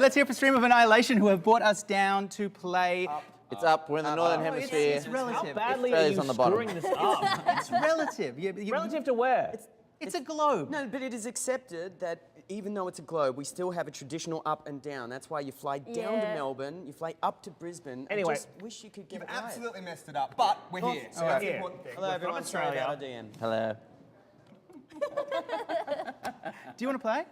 Let's hear from Stream of Annihilation, who have brought us down to play. It's up. We're in the northern hemisphere. It's relative. How badly are you on the bottom. screwing this up? It's relative. Relative to where? It's a globe. No, but it is accepted that even though it's a globe, we still have a traditional up and down. That's why you fly down to Melbourne, you fly up to Brisbane. Anyway. I just wish you could get You've it right. absolutely messed it up, but we're here. So that's the important thing. Hello, everyone. Sorry about our DM. Hello. Do you want to play?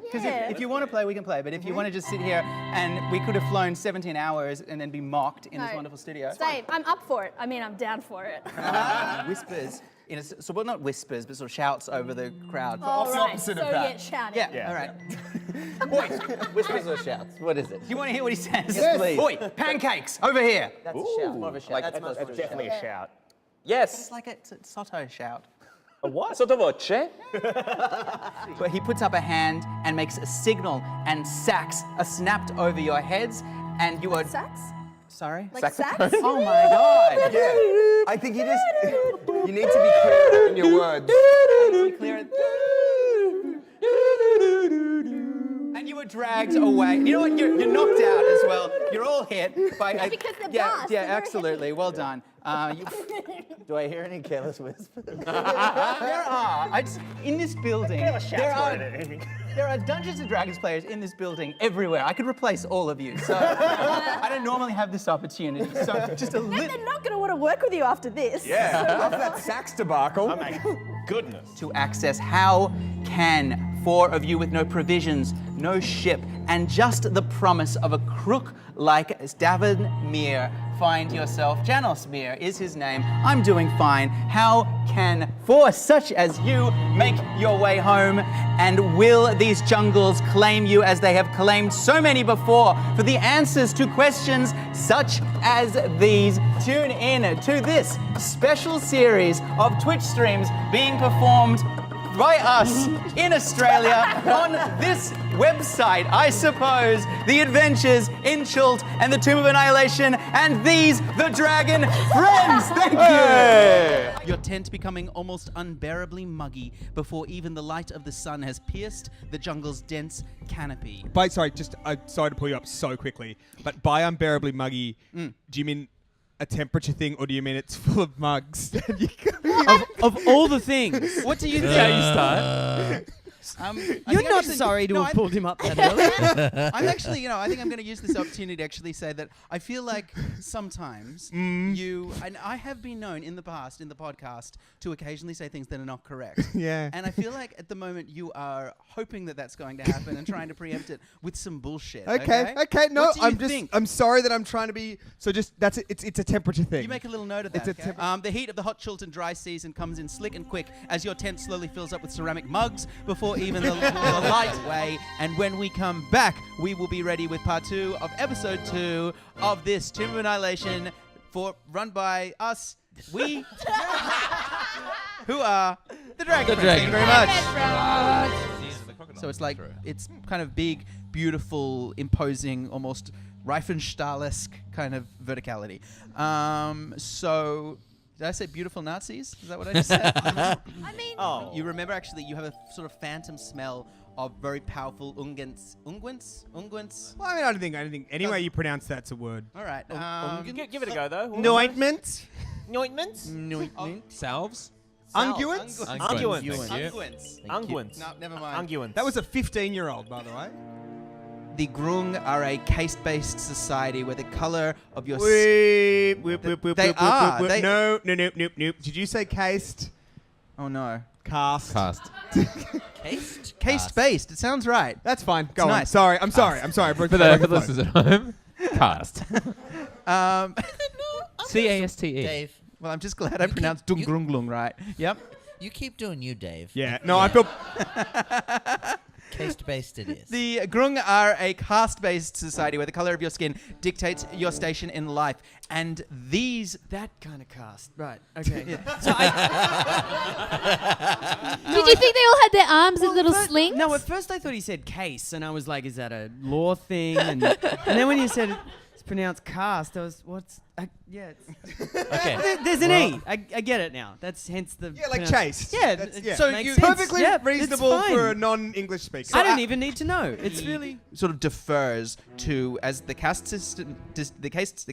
Because if you want to play, we can play. But if you want to just sit here and we could have flown 17 hours and then be mocked in this wonderful studio. Same. I'm up for it. I mean, I'm down for it. Whispers. Well, not whispers, but sort of shouts over the crowd. All right. opposite So of that. get shouting. Yeah, all right. Whispers or shouts? What is it? Do you want to hear what he says? Yes, please. Oi, pancakes, over here. That's a shout. More of a shout. Like, That's much That's more definitely a shout. Yes. It's like a Soto shout. A what? Sottovoce. Where he puts up a hand and makes a signal, and sacks are snapped over your heads, and you are. Sax? Sorry? Like sax? Oh my god! Yeah. I think you need to be clear in your words. Clear it. And you were dragged away. You know what? You're knocked out as well. You're all hit by. Because they're yeah, blast, yeah, they're very absolutely. Well done. Do I hear any careless whispers? There are. In this building, there are Dungeons and Dragons players in this building everywhere. I could replace all of you. So I don't normally have this opportunity. So just a And little. they're not going to want to work with you after this. Yeah. After that sax debacle. Oh my goodness. To access. How can 4 of you with no provisions, no ship, and just the promise of a crook like David Mir find yourself? Janos Mir is his name. I'm doing fine. How can 4 such as you make your way home? And will these jungles claim you as they have claimed so many before? For the answers to questions such as these, tune in to this special series of Twitch streams being performed by us in Australia on this website, I suppose. The Adventures in Chult and the Tomb of Annihilation, and these, the Dragon Friends. Thank you. Your tent becoming almost unbearably muggy before even the light of the sun has pierced the jungle's dense canopy. Sorry to pull you up so quickly, but by unbearably muggy, do you mean a temperature thing, or do you mean it's full of mugs? of all the things. What do you think? Yeah, you start. You're not sorry to have pulled him up that early. I'm actually, I think I'm going to use this opportunity to actually say that I feel like sometimes you, and I have been known in the past in the podcast to occasionally say things that are not correct. Yeah. And I feel like at the moment you are hoping that that's going to happen and trying to preempt it with some bullshit. Okay. No, What do you think? I'm sorry that I'm trying to be. So just that's it. It's a temperature thing. You make a little note of that. It's a Okay? The heat of the hot Chiltern dry season comes in slick and quick as your tent slowly fills up with ceramic mugs before even the light way. And when we come back, we will be ready with part 2 of episode 2 of this Tomb of Annihilation, run by us, we, who are the Dragon Friends. Thank you very much. So it's like, it's kind of big, beautiful, imposing, almost Reifenstahl-esque kind of verticality. So, did I say beautiful Nazis? Is that what I just said? I mean, You remember, actually, you have a sort of phantom smell of very powerful unguents. Unguents? Well, I don't think any way you pronounce that's a word. All right. Give it a go, though. Anointment. Anointments? Salves? Unguents. Unguents. No, never mind. Unguents. That was a 15-year-old, by the way. The grung are a caste-based society where the color of your Nope. Did you say caste? Oh no. Caste. Caste-based. It sounds right. That's fine. Go on. nice. Sorry. I'm sorry. I broke For the the listeners at home, cast. CASTE. Dave, Well, I'm just glad I pronounced dungrunglung right. Yep. you keep doing you, Dave. Yeah. No, I feel. Caste-based it is. The grung are a caste-based society where the color of your skin dictates your station in life. And these... That kind of cast. Right. Okay. did you think they all had their arms as little slings? No, at first I thought he said case, and I was like, is that a law thing? And then when you said It's pronounced caste. Yeah. Okay. There's an E. I get it now. That's hence the. Yeah, like pronounce- chaste. Yeah. That's- So Makes you sense. Perfectly Yep, reasonable it's for a fine. non-English speaker. I don't even need to know. It's He really. sort of defers to as the caste system, caste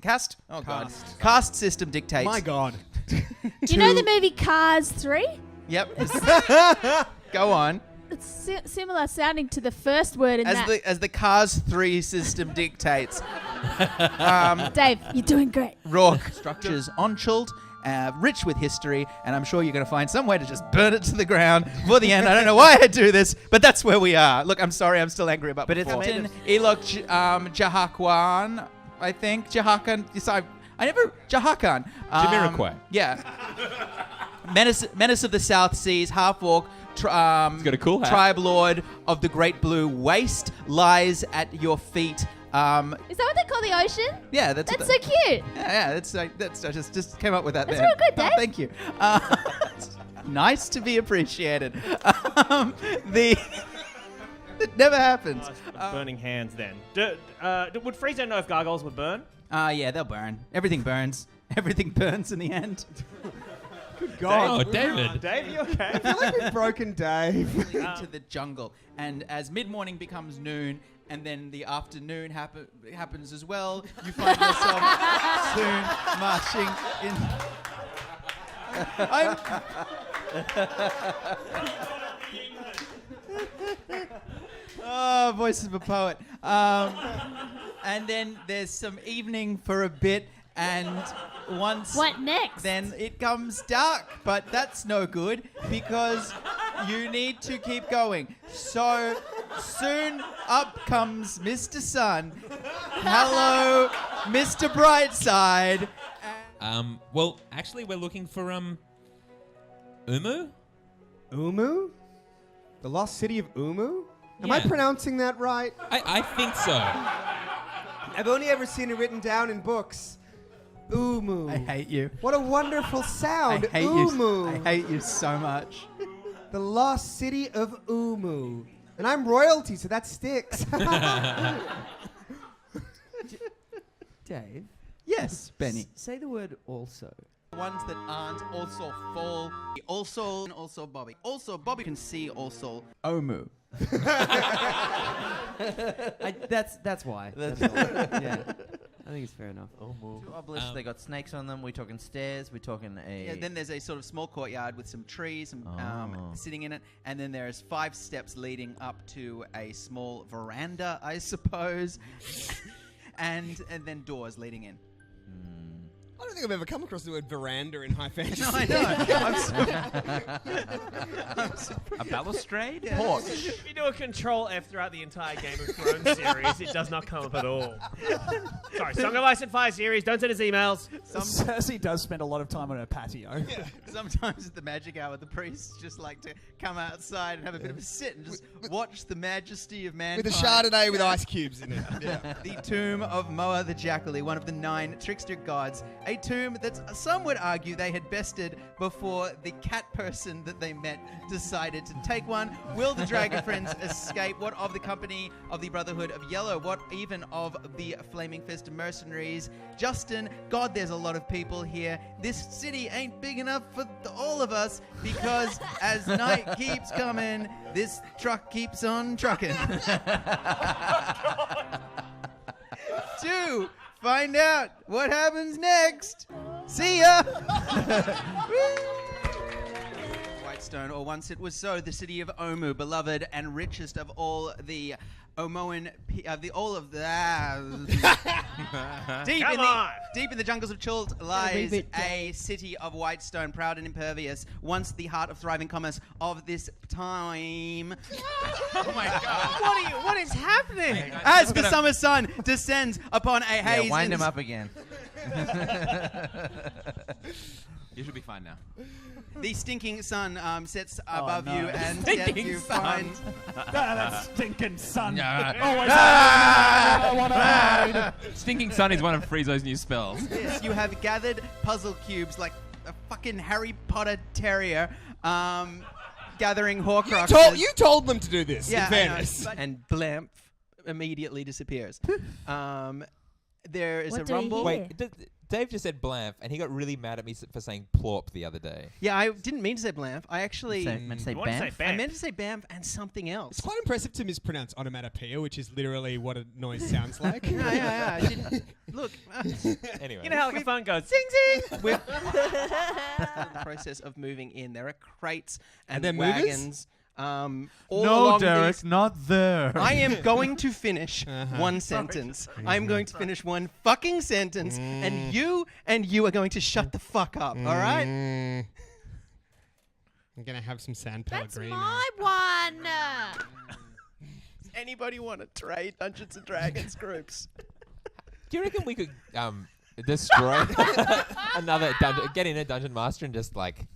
system dictates. My God. You know the movie Cars 3? Yep. Go on. It's similar sounding to the first word in that. As the Cars 3 system dictates. Dave, you're doing great. Rourke structures on-chilled, rich with history, and I'm sure you're going to find some way to just burn it to the ground for the end. I don't know why I do this, but that's where we are. Look, I'm sorry, I'm still angry about. But it's before. made of- Elok Jahakwan, I think Jahakan. Jahakan. Jamiroquai. Yeah. Menace of the South Seas, half-orc. got a cool hat. Tribe lord of the Great Blue Waste lies at your feet. Is that what they call the ocean? Yeah, that's That's so cute. yeah, that's I just came up with that. That's there. real good, Dave. Thank you. Nice to be appreciated. It never happens. Burning hands then. Would Freezo know if gargoyles would burn? Yeah, they'll burn. Everything burns. Everything burns in the end. Oh, David. Dave, you okay? We've broken Dave. Into the jungle, and as mid-morning becomes noon, and then the afternoon happens as well, you find yourself soon marching in. Oh, voice of a poet. And then there's some evening for a bit, and once What next? then it comes dark, but that's no good because you need to keep going. So soon up comes Mr. Sun. Hello, Mr. Brightside. Well, actually, we're looking for Umu. Umu? The lost city of Umu? Am I Yeah. pronouncing that right? I think so. I've only ever seen it written down in books. Umu. I hate you. What a wonderful sound. I hate Umu. you. I hate you so much. The lost city of Umu. And I'm royalty, so that sticks. Dave. Yes, Benny. Say the word also. Ones that aren't also fall. Also Bobby. Also Bobby can see also Omu. That's why. That's all. Yeah. I think it's fair enough. Two obelisks, they got snakes on them. We're talking stairs. We're talking a. Yeah, then there's a sort of small courtyard with some trees sitting in it, and then there's 5 steps leading up to a small veranda, I suppose, and then doors leading in. I don't think I've ever come across the word veranda in high fantasy. No, I know. A balustrade? Porch. If you do a Control F throughout the entire Game of Thrones series, it does not come up at all. Sorry, Song of Ice and Fire series, don't send us emails. Cersei does spend a lot of time on her patio. Sometimes at the magic hour, the priests just like to come outside and have a bit of a sit and just watch the majesty of mankind. With a Chardonnay with ice cubes in it. Yeah. The tomb of Moa the Jackally, one of the 9 trickster gods. A tomb that some would argue they had bested before the cat person that they met decided to take one. Will the Dragon Friends escape? What of the company of the Brotherhood of Yellow? What even of the Flaming Fist mercenaries? Justin, God, there's a lot of people here. This city ain't big enough for all of us because as night keeps coming, this truck keeps on trucking. To find out what happens next. See ya! Whitestone, or once it was so, the city of Omu, beloved and richest of all the Omoan, deep in the jungles of Chult lies a city of Whitestone, proud and impervious, once the heart of thriving commerce of this time. Oh my God! What is happening? As the summer sun descends upon a haze. Yeah, wind him up again. You should be fine now. The stinking sun sets above no. you and Stinking yet you sun. find That stinking sun. Stinking Sun is one of Freezo's new spells. this. You have gathered puzzle cubes like a fucking Harry Potter terrier, gathering Horcruxes. You told them to do this, Yeah, in fairness. I know, and Blamp immediately disappears. there is What a do we rumble. hear? Wait, Dave just said blamf, and he got really mad at me for saying plorp the other day. Yeah, I didn't mean to say blamf. I actually Meant to say You want to say bam. bam. I meant to say bamf and something else. It's quite impressive to mispronounce onomatopoeia, which is literally what a noise sounds like. Yeah. I didn't, look, Anyway. You know how like a phone goes. zing zing. We're in the process of moving in. There are crates and Are there movers? wagons. All along these- not there. I am going to finish Uh-huh. one sentence. I'm going to finish one fucking sentence, and you are going to shut the fuck up. All right? I'm gonna have some San That's Pellegrino. my one. Does anybody want to trade Dungeons and Dragons groups? Do you reckon we could destroy get in a dungeon master and just like?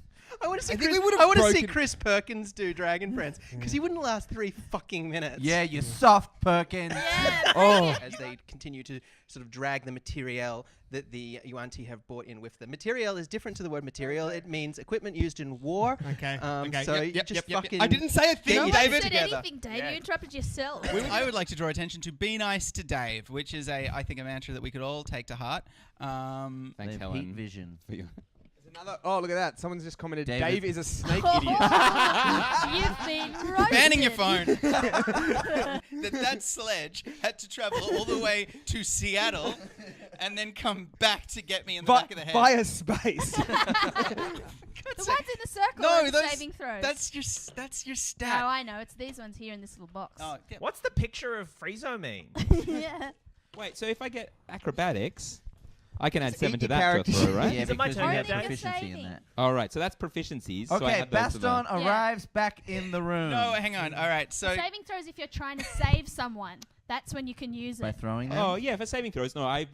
I want to see. I think Chris, we would've I want to see broken- Chris Perkins do Dragon Friends because he wouldn't last 3 fucking minutes. Yeah, you soft Perkins. Yeah. Oh, As they continue to sort of drag the materiel that the Yuan-Ti have brought in with them. Materiel is different to the word material. It means equipment used in war. Okay. So Yep, you yep, just yep. fucking. I didn't say a thing, Get your Nobody David said together. anything, Dave. Yeah. You interrupted yourself. I would like to draw attention to "Be nice to Dave," which is I think a mantra that we could all take to heart. thanks, They've heat Helen. vision. For your Oh, look at that. Someone's just commented, David. Dave is a snake Oh, idiot. You've been roasted. Banning your phone. that sledge had to travel all the way to Seattle and then come back to get me in the back of the head. Via space. The ones in the circle No, are the those- saving throws. That's your Oh, stat. I know. It's these ones here in this little box. Oh, yeah. What's the picture of Freezo mean? Yeah. Wait, so if I get acrobatics, I can add 7 eat to your that to a character. throw, right? Yeah, Is it my because turn you yet, have Dave? proficiency in Saving. that. All right, so that's proficiencies. so I Okay, add those to the- Baston arrives back in the room. No, hang on. All right, so Saving throws if you're trying to save someone. That's when you can use By it. throwing them. Oh yeah, for saving throws. No, I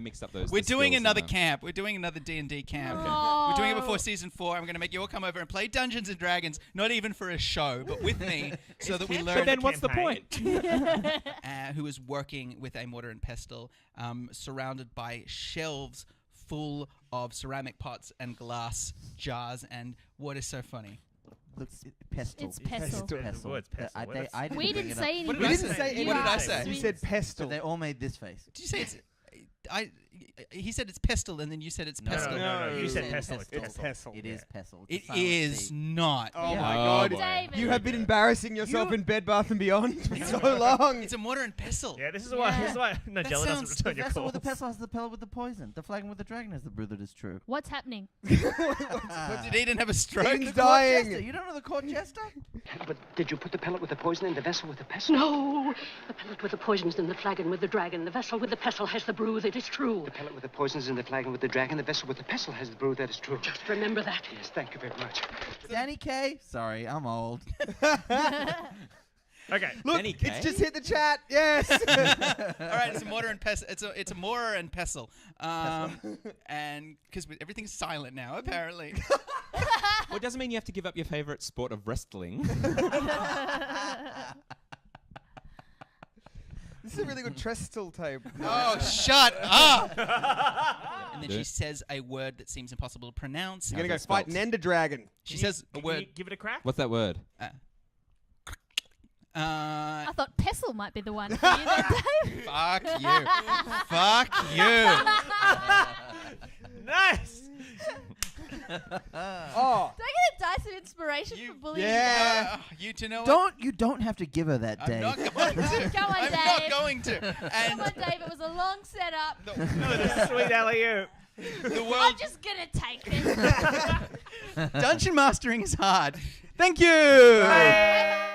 mixed up those. we're the doing skills another and camp. We're doing another D&D camp. Oh. We're doing it before season 4. I'm going to make you all come over and play Dungeons and Dragons, not even for a show, but with me, so that we camp learn. But then what's the campaign. point? Who is working with a mortar and pestle, surrounded by shelves full of ceramic pots and glass jars. And what is so funny? Look, pestle. It's pestle. Oh, it's pestle. I What is- didn't We bring didn't it say up. What anything. did I We didn't say? say What did I anything. say? You said So pestle. they all made this face. Did you say it's? He said it's pestle, and then you said it's No, pestle. No. You said It's pestle. It's It's pestle. pestle. It is pestle. It's It a silent is C. not. Oh Yeah. my Oh, god. boy. David. You have been embarrassing yourself in Bed Bath & Beyond for so long. It's a mortar and pestle. Yeah, this is why. This is why Nigella sounds- doesn't The return your vessel calls. with the pestle has the pellet with the poison. The flagon with the dragon has the brew that is true. What's happening? Did Eden have a stroke? Eden's Court dying. jester. You don't know the court jester? But did you put the pellet with the poison in the vessel with the pestle? No! The pellet with the poison's in the flagon with the dragon. The vessel with the pestle has the brew that is true. The pellet with the poison's in the flagon with the dragon. The vessel with the pestle has the brew that is true. Just remember that. Yes, thank you very much. Danny K. Sorry, I'm old. Okay. Look, Danny K? it's just hit the chat. Yes. All right, it's a mortar and pestle. It's a mortar and pestle. And because everything's silent now, apparently. Well, it doesn't mean you have to give up your favorite sport of wrestling. This is a really good trestle tape. Oh, shut up! And then Do she it. says a word that seems impossible to pronounce. You're gonna go How's that fight an spelt? ender dragon. She says a Can you word. give it a crack. What's that word? I thought pestle might be the one for you there, Dave. Fuck you. Fuck you. Nice. Oh. Do I get a dice of inspiration for bullying? Yeah. You to know what? You don't have to give her that, I'm Dave. not going to. Come on, I'm Dave. not going to. Come And on, Dave. It was a long setup. Oh, the sweet alley-oop. the I'm world. just gonna take this. Dungeon mastering is hard. Thank you. Bye.